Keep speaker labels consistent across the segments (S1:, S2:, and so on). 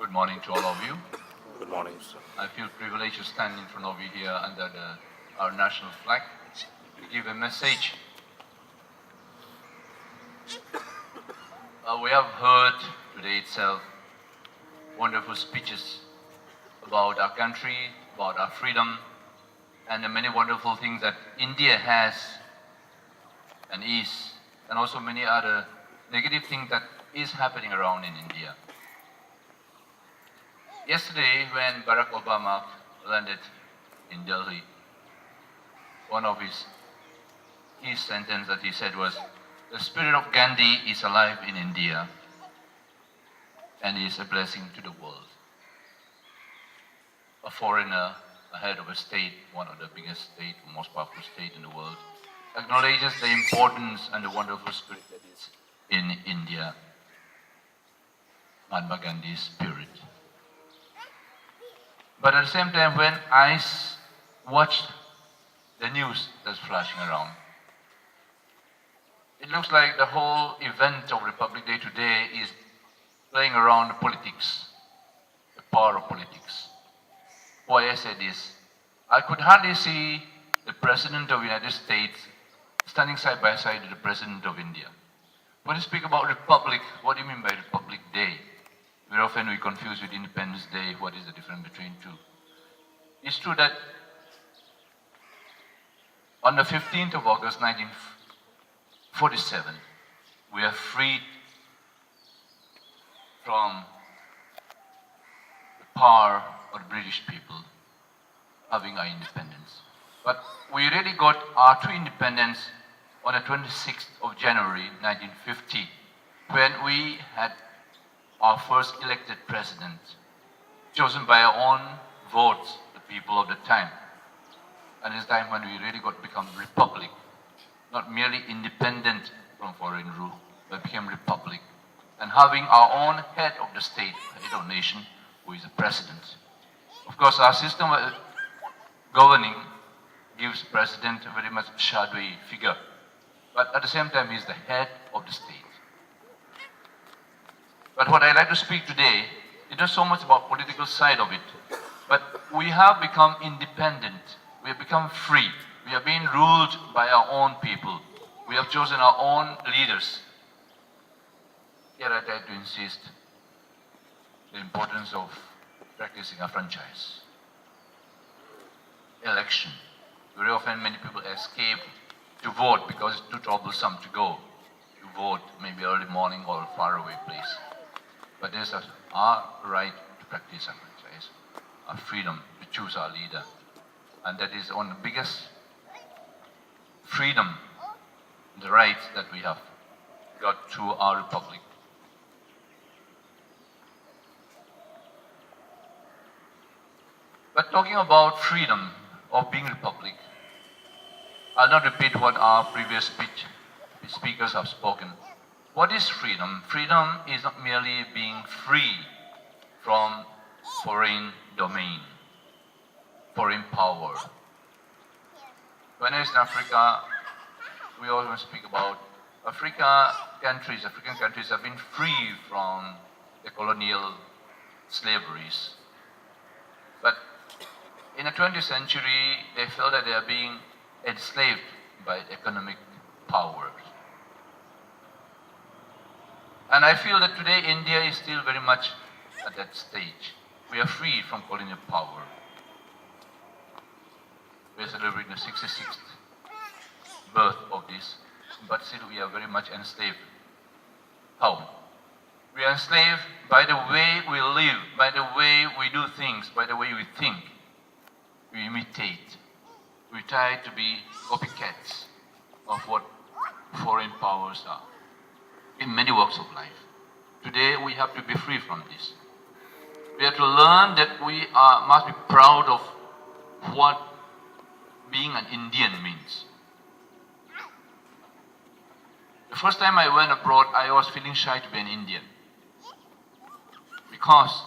S1: Good morning to all of you.
S2: Good morning, sir.
S1: I feel privileged to stand in front of you here under our national flag to give a message. We have heard today itself wonderful speeches about our country, about our freedom, and the many wonderful things that India has and is, and also many other negative things that is happening around in India. Yesterday, when Barack Obama landed in Delhi, one of his key sentences that he said was, "The spirit of Gandhi is alive in India and is a blessing to the world." A foreigner, a head of a state, one of the biggest state, most powerful state in the world, acknowledges the importance and the wonderful spirit that is in India, Mahatma Gandhi's spirit. But at the same time, when I watched the news that's flashing around, it looks like the whole event of Republic Day today is playing around the politics, the power of politics. Why I say this, I could hardly see the President of the United States standing side by side with the President of India. When you speak about Republic, what do you mean by Republic Day? Very often we confuse with Independence Day. What is the difference between two? It's true that on the 15th of August 1947, we are freed from the power of the British people having our independence. But we really got our true independence on the 26th of January 1950, when we had our first elected president, chosen by our own votes, the people of the time. And it's time when we really got to become republic, not merely independent from foreign rule, but became republic, and having our own head of the state, head of nation, who is the president. Of course, our system of governing gives president a very much shadowy figure, but at the same time, he is the head of the state. But what I'd like to speak today is not so much about political side of it, but we have become independent. We have become free. We are being ruled by our own people. We have chosen our own leaders. Here I'd like to insist the importance of practicing a franchise. Election. Very often many people escape to vote because it's too troublesome to go to vote, maybe early morning or a faraway place. But there's our right to practice our franchise, our freedom to choose our leader. And that is one of the biggest freedom, the rights that we have got through our republic. But talking about freedom of being republic, I'll not repeat what our previous speakers have spoken. What is freedom? Freedom is not merely being free from foreign domain, foreign power. When I was in Africa, we always speak about African countries have been free from the colonial slaveries. But in the 20th century, they felt that they are being enslaved by economic powers. And I feel that today India is still very much at that stage. We are free from colonial power. We are celebrating the 66th birth of this, but still we are very much enslaved. How? We are enslaved by the way we live, by the way we do things, by the way we think. We imitate. We try to be copycats of what foreign powers are in many walks of life. Today we have to be free from this. We have to learn that we must be proud of what being an Indian means. The first time I went abroad, I was feeling shy to be an Indian. Because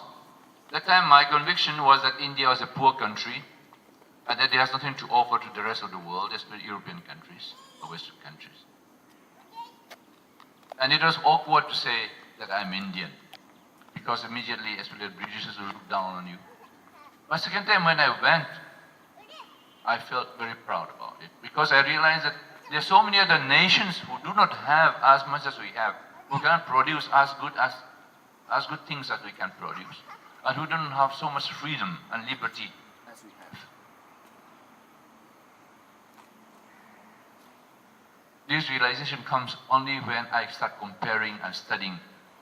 S1: that time my conviction was that India was a poor country and that it has nothing to offer to the rest of the world, especially European countries or Western countries. And it was awkward to say that I'm Indian, because immediately, especially the Britishers will look down on you. But second time when I went, I felt very proud about it because I realized that there are so many other nations who do not have as much as we have, who cannot produce as good things as we can produce, and who don't have so much freedom and liberty as we have. This realization comes only when I start comparing and studying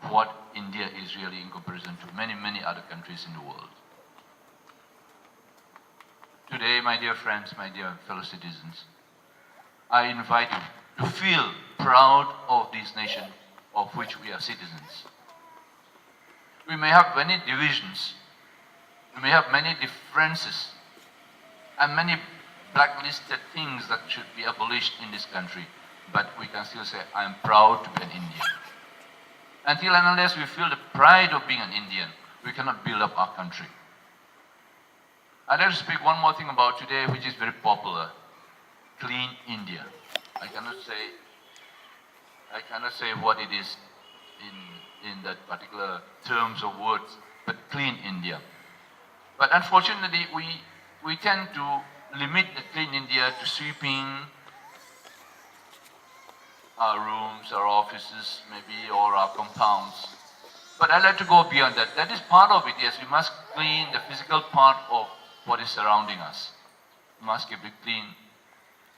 S1: what India is really in comparison to many, many other countries in the world. Today, my dear friends, my dear fellow citizens, I invite you to feel proud of this nation of which we are citizens. We may have many divisions, we may have many differences, and many blacklisted things that should be abolished in this country, but we can still say, I am proud to be an Indian. Until and unless we feel the pride of being an Indian, we cannot build up our country. I'd like to speak one more thing about today, which is very popular, Clean India. I cannot say what it is in that particular terms of words, but Clean India. But unfortunately, we tend to limit the Clean India to sweeping our rooms, our offices, maybe, or our compounds. But I'd like to go beyond that. That is part of it, yes. We must clean the physical part of what is surrounding us. We must keep it clean.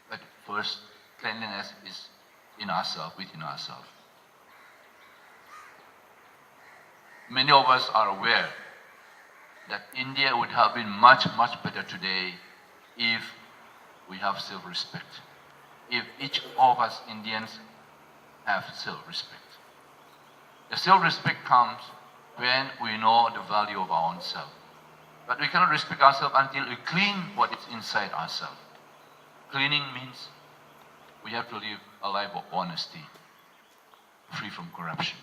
S1: But first, cleanliness is in ourselves, within ourselves. Many of us are aware that India would have been much, much better today if we have self-respect. If each of us Indians have self-respect. The self-respect comes when we know the value of our own self. But we cannot respect ourselves until we clean what is inside ourselves. Cleaning means we have to live a life of honesty, free from corruption.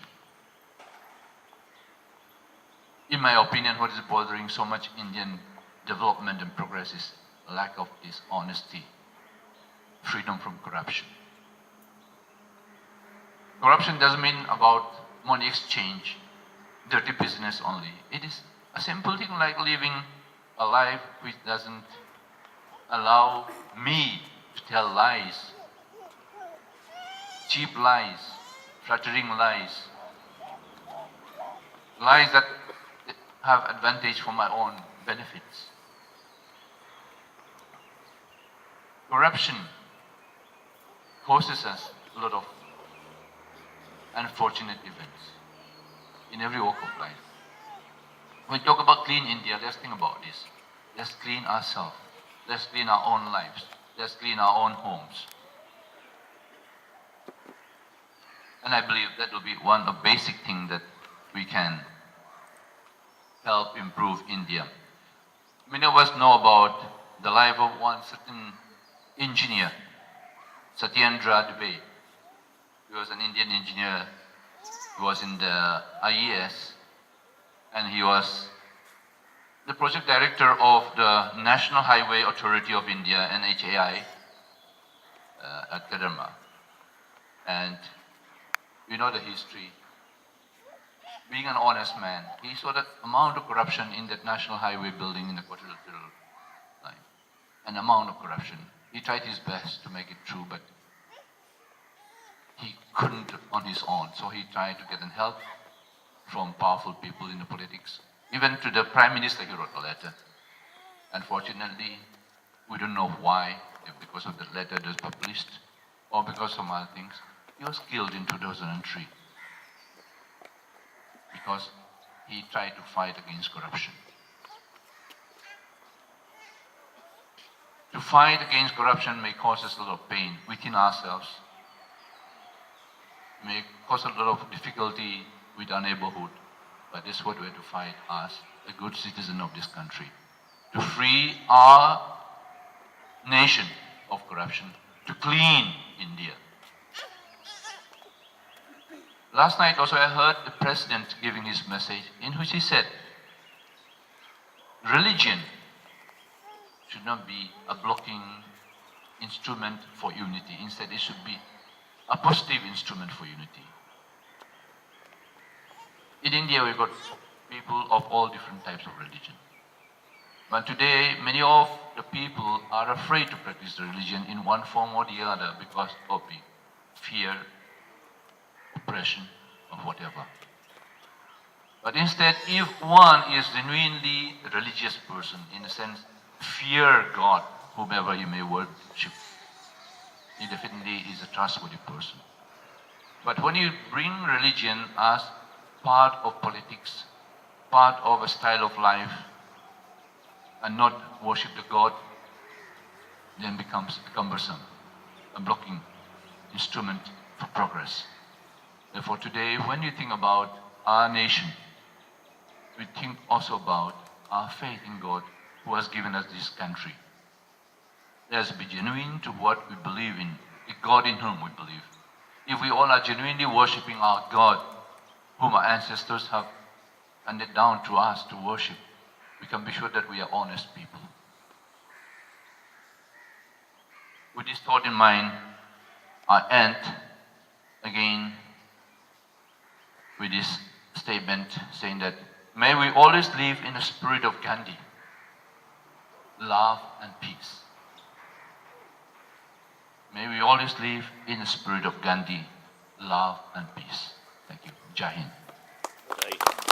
S1: In my opinion, what is bothering so much Indian development and progress is lack of this honesty, freedom from corruption. Corruption doesn't mean about money exchange, dirty business only. It is a simple thing like living a life which doesn't allow me to tell lies, cheap lies, flattering lies, lies that have advantage for my own benefits. Corruption causes us a lot of unfortunate events in every walk of life. When we talk about clean India, let's think about this. Let's clean ourselves. Let's clean our own lives. Let's clean our own homes. And I believe that will be one of the basic things that we can help improve India. Many of us know about the life of one certain engineer, Satyendra Dubey. He was an Indian engineer. He was in the IES, and he was the project director of the National Highway Authority of India, NHAI, at Kadarma. And we know the history. Being an honest man, he saw the amount of corruption in that national highway building in the quadrilateral line. An amount of corruption. He tried his best to make it true, but he couldn't on his own. So he tried to get help from powerful people in the politics. Even to the Prime Minister, he wrote a letter. Unfortunately, we don't know why, if because of the letter that was published, or because of some other things. He was killed in 2003 because he tried to fight against corruption. To fight against corruption may cause us a lot of pain within ourselves, may cause a lot of difficulty with our neighborhood, but this is what we have to fight as a good citizen of this country. To free our nation of corruption, to clean India. Last night also I heard the President giving his message in which he said, religion should not be a blocking instrument for unity. Instead, it should be a positive instrument for unity. In India, we've got people of all different types of religion. But today, many of the people are afraid to practice the religion in one form or the other because of the fear, oppression, or whatever. But instead, if one is genuinely a religious person, in a sense, fear God, whomever you may worship, he definitely is a trustworthy person. But when you bring religion as part of politics, part of a style of life, and not worship the God, then becomes cumbersome, a blocking instrument for progress. Therefore today, when you think about our nation, we think also about our faith in God who has given us this country. Let us be genuine to what we believe in, the God in whom we believe. If we all are genuinely worshipping our God, whom our ancestors have handed down to us to worship, we can be sure that we are honest people. With this thought in mind, I end again with this statement saying that may we always live in the spirit of Gandhi, love and peace. May we always live in the spirit of Gandhi, love and peace. Thank you. Jai Hind.